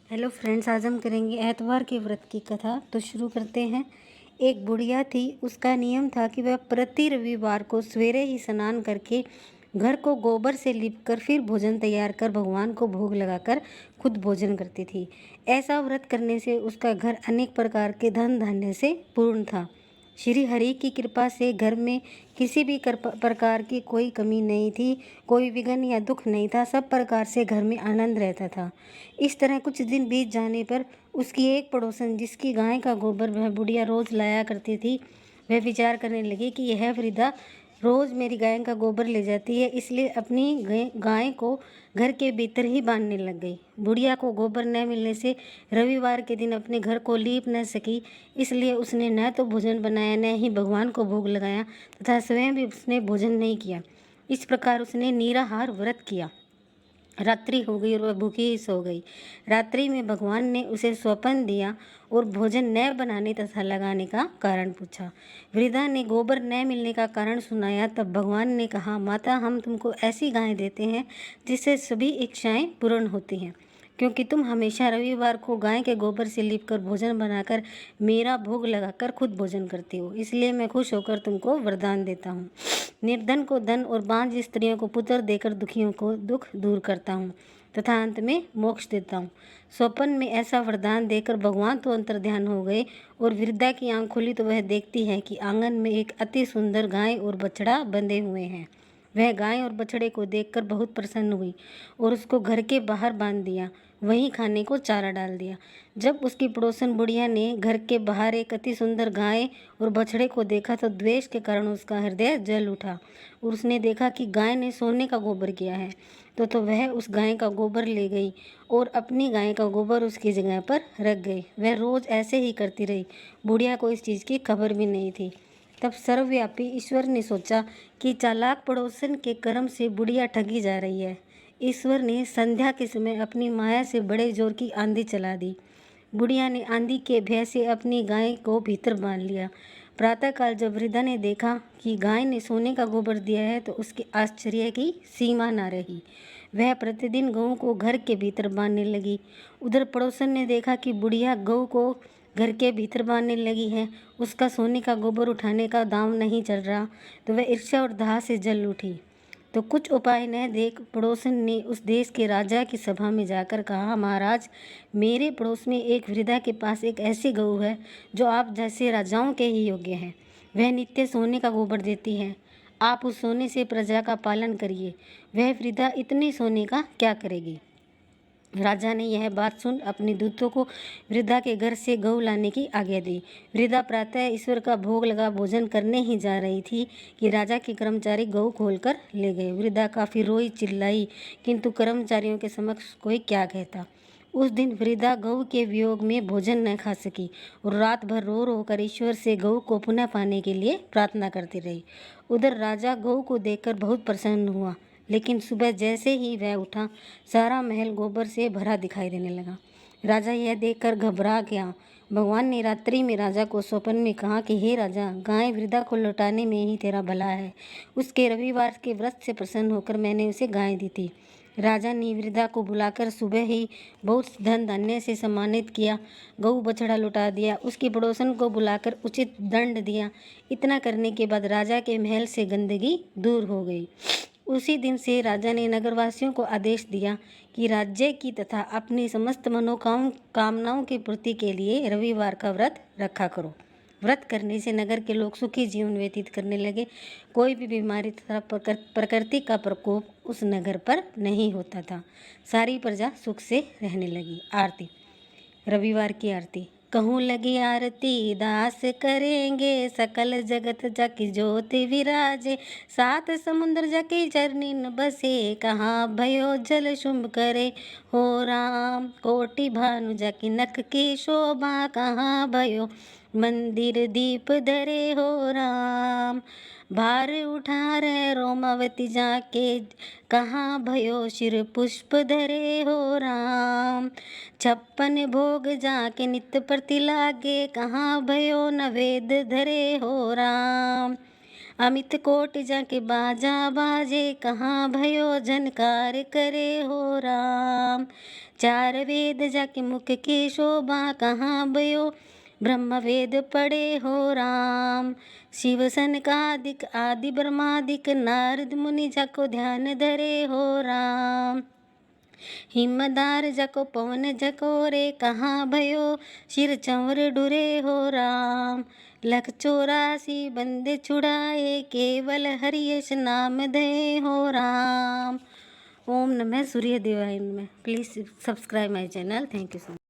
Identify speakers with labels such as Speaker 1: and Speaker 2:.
Speaker 1: Hello friends, आज हम करेंगे एतवार के व्रत की कथा। तो शुरू करते हैं। एक बुढ़िया थी। उसका नियम था कि वह प्रति रविवार को सवेरे ही स्नान करके घर को गोबर से लीपकर फिर भोजन तैयार कर भगवान को भोग लगाकर खुद भोजन करती थी। ऐसा व्रत करने से उसका घर अनेक प्रकार के धन धान्य से पूर्ण था। श्री हरि की कृपा से घर में किसी भी प्रकार की कोई कमी नहीं थी, कोई विघ्न या दुख नहीं था। सब प्रकार से घर में आनंद रहता था। इस तरह कुछ दिन बीत जाने पर उसकी एक पड़ोसन, जिसकी गाय का गोबर वह बुढ़िया रोज लाया करती थी, वह विचार करने लगी कि यह वृद्धा रोज मेरी गाय का गोबर ले जाती है, इसलिए अपनी गाय को घर के भीतर ही बांधने लग गई। बुढ़िया को गोबर न मिलने से रविवार के दिन अपने घर को लीप न सकी, इसलिए उसने न तो भोजन बनाया, न ही भगवान को भोग लगाया तथा स्वयं भी उसने भोजन नहीं किया। इस प्रकार उसने निराहार व्रत किया। रात्रि हो गई और वह भूखी ही सो गई। रात्रि में भगवान ने उसे स्वप्न दिया और भोजन न बनाने तथा लगाने का कारण पूछा। वृद्धा ने गोबर न मिलने का कारण सुनाया। तब भगवान ने कहा, माता, हम तुमको ऐसी गाय देते हैं जिससे सभी इच्छाएं पूर्ण होती हैं, क्योंकि तुम हमेशा रविवार को गाय के गोबर से लीपकर भोजन बनाकर मेरा भोग लगाकर खुद भोजन करती हो, इसलिए मैं खुश होकर तुमको वरदान देता हूँ। निर्धन को धन और बांझ स्त्रियों को पुत्र देकर दुखियों को दुख दूर करता हूँ तथा अंत में मोक्ष देता हूँ। स्वप्न में ऐसा वरदान देकर भगवान तो अंतर्ध्यान हो गए और वृद्धा की आंख खुली तो वह देखती है कि आंगन में एक अति सुंदर गाय और बछड़ा बंधे हुए हैं। वह गाय और बछड़े को देखकर बहुत प्रसन्न हुई और उसको घर के बाहर बांध दिया, वहीं खाने को चारा डाल दिया। जब उसकी पड़ोसन बुढ़िया ने घर के बाहर एक अति सुंदर गाय और बछड़े को देखा तो द्वेष के कारण उसका हृदय जल उठा और उसने देखा कि गाय ने सोने का गोबर किया है। तो वह उस गाय का गोबर ले गई और अपनी गाय का गोबर उसकी जगह पर रख गई। वह रोज ऐसे ही करती रही। बुढ़िया को इस चीज़ की खबर भी नहीं थी। तब सर्वव्यापी ईश्वर ने सोचा कि चालाक पड़ोसन के कर्म से बुढ़िया ठगी जा रही है। ईश्वर ने संध्या के समय अपनी माया से बड़े जोर की आंधी चला दी। बुढ़िया ने आंधी के भय से अपनी गाय को भीतर बांध लिया। प्रातःकाल जब वृद्धा ने देखा कि गाय ने सोने का गोबर दिया है तो उसके आश्चर्य की सीमा न रही। वह प्रतिदिन गऊ को घर के भीतर बांधने लगी। उधर पड़ोसन ने देखा कि बुढ़िया गऊ को घर के भीतर बांधने लगी है, उसका सोने का गोबर उठाने का दाम नहीं चल रहा, तो वह ईर्ष्या और दाह से जल उठी। तो कुछ उपाय न देख पड़ोसन ने उस देश के राजा की सभा में जाकर कहा, महाराज, मेरे पड़ोस में एक वृद्धा के पास एक ऐसी गऊ है जो आप जैसे राजाओं के ही योग्य है। वह नित्य सोने का गोबर देती है। आप उस सोने से प्रजा का पालन करिए। वह वृद्धा इतने सोने का क्या करेगी। राजा ने यह बात सुन अपने दूतों को वृद्धा के घर से गऊ लाने की आज्ञा दी। वृद्धा प्रातः ईश्वर का भोग लगा भोजन करने ही जा रही थी कि राजा के कर्मचारी गऊ खोलकर ले गए। वृद्धा काफी रोई चिल्लाई, किंतु कर्मचारियों के समक्ष कोई क्या कहता। उस दिन वृद्धा गऊ के वियोग में भोजन न खा सकी और रात भर रो रो कर ईश्वर से गऊ को पुनः पाने के लिए प्रार्थना करती रही। उधर राजा गऊ को देखकर बहुत प्रसन्न हुआ, लेकिन सुबह जैसे ही वह उठा, सारा महल गोबर से भरा दिखाई देने लगा। राजा यह देखकर घबरा गया। भगवान ने रात्रि में राजा को स्वप्न में कहा कि हे राजा, गाय वृद्धा को लौटाने में ही तेरा भला है। उसके रविवार के व्रत से प्रसन्न होकर मैंने उसे गाय दी थी। राजा ने वृद्धा को बुलाकर सुबह ही बहुत धन धान्य से सम्मानित किया। गऊ बछड़ा लौटा दिया। उसकी पड़ोसन को बुलाकर उचित दंड दिया। इतना करने के बाद राजा के महल से गंदगी दूर हो गई। उसी दिन से राजा ने नगरवासियों को आदेश दिया कि राज्य की तथा अपनी समस्त मनोकामनाओं की पूर्ति के लिए रविवार का व्रत रखा करो। व्रत करने से नगर के लोग सुखी जीवन व्यतीत करने लगे। कोई भी बीमारी तथा प्रकृति का प्रकोप उस नगर पर नहीं होता था। सारी प्रजा सुख से रहने लगी। आरती। रविवार की आरती। कहूँ लगी आरती दास करेंगे, सकल जगत जाकी ज्योति विराजे, सात समुद्र जाकी चरनी न बसे, कहाँ भयो जल शुंभ करे हो राम, कोटि भानु जाकी नख की शोभा, कहाँ भयो मंदिर दीप धरे हो राम, भार उठा रहे रोमावती जाके, कहाँ भयो शिर पुष्प धरे हो राम, छप्पन भोग जाके नित्य प्रति लागे, कहाँ भयो नवेद धरे हो राम, अमित कोट जाके बाजा बाजे, कहाँ भयो झनकार करे हो राम। चार वेद जाके मुख की शोभा, कहाँ भयो ब्रह्म वेद पढ़े हो राम। शिव सनकादिक आदि ब्रह्मादिक, नारद मुनि जाको ध्यान धरे हो राम। हिमदार जाको पवन जकोरे, कहाँ भयो शिर चंवर डुरे हो राम। लख 84 बंदे छुड़ाए, केवल हरियश नाम दे हो राम। ओम नमः सूर्य देवाय नमः। Please subscribe my channel. Thank you so much.